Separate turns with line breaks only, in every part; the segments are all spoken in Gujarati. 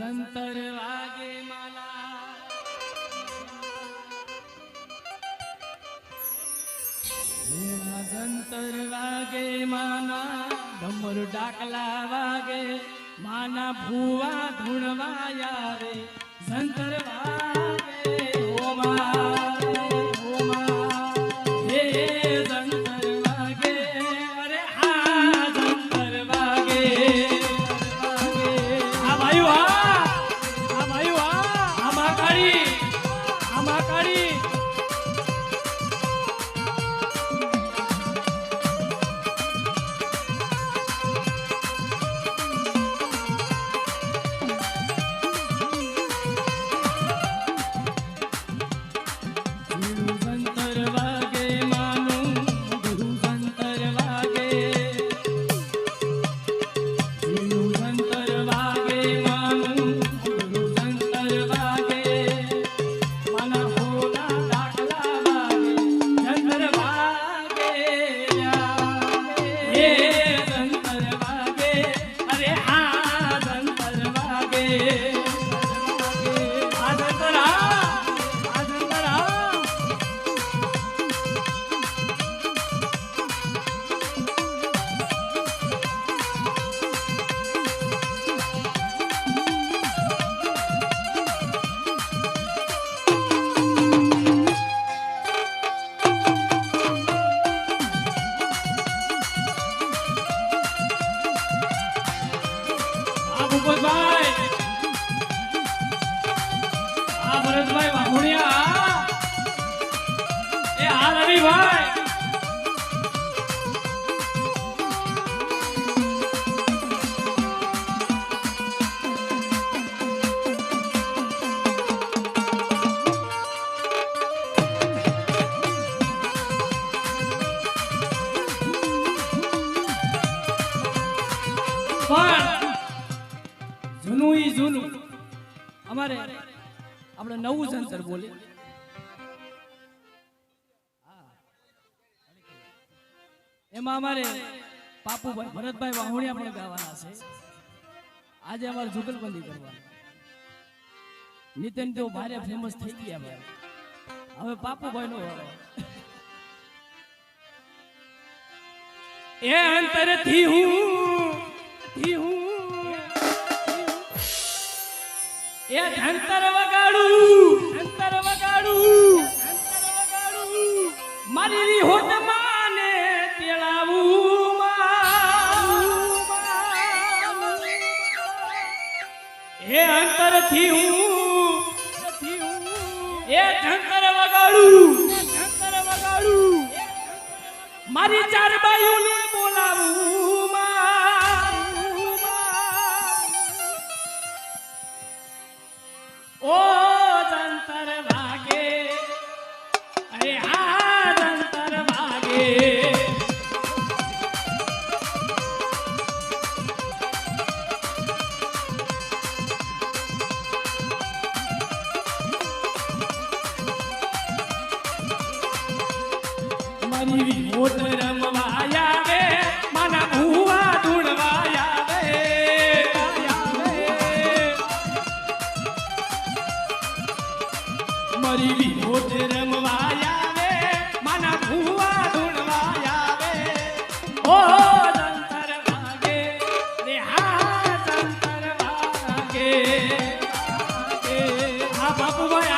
જંતર વાગે માલા જંતર વાગે માના ડમર ડાકલા વાગે માના ભૂવા ધૂણવાયા રે જંતર વાગે ઓમા ભરતભાઈ વાઘોડિયા એ આ રવિભાઈ જૂનું ઈ જૂનું અમારે આપણે નવું જંતર બોલે એમાં અમારે પાપુભાઈ ભરતભાઈ વાઘોડિયા પણ ગાવાના છે આજે અમારે જુગલબંધી કરવાની નીતિન તો ભારે ફેમસ થઈ ગયા ભાઈ હવે પાપુભાઈ નો એ અંતર થી હું એ ધંતર વગાડું મારી રી હોટ માને તેડાવું એ અંતર થી હું એ ધંતર વગાડું મારી ચાર બાયુને બોલાવું ઓ જંતર વાગે અરે હા જંતર વાગે મારી વિમોટ રમવાયા રે માના ભૂવા ધૂણવાયા રે મારી વિમોટ રમવાયા રે માના ભૂવા ધૂણવાયા રે ઓ જંતર વાગે રે હા જંતર વાગે હા બાપુભાઈ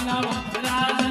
નામ રાજ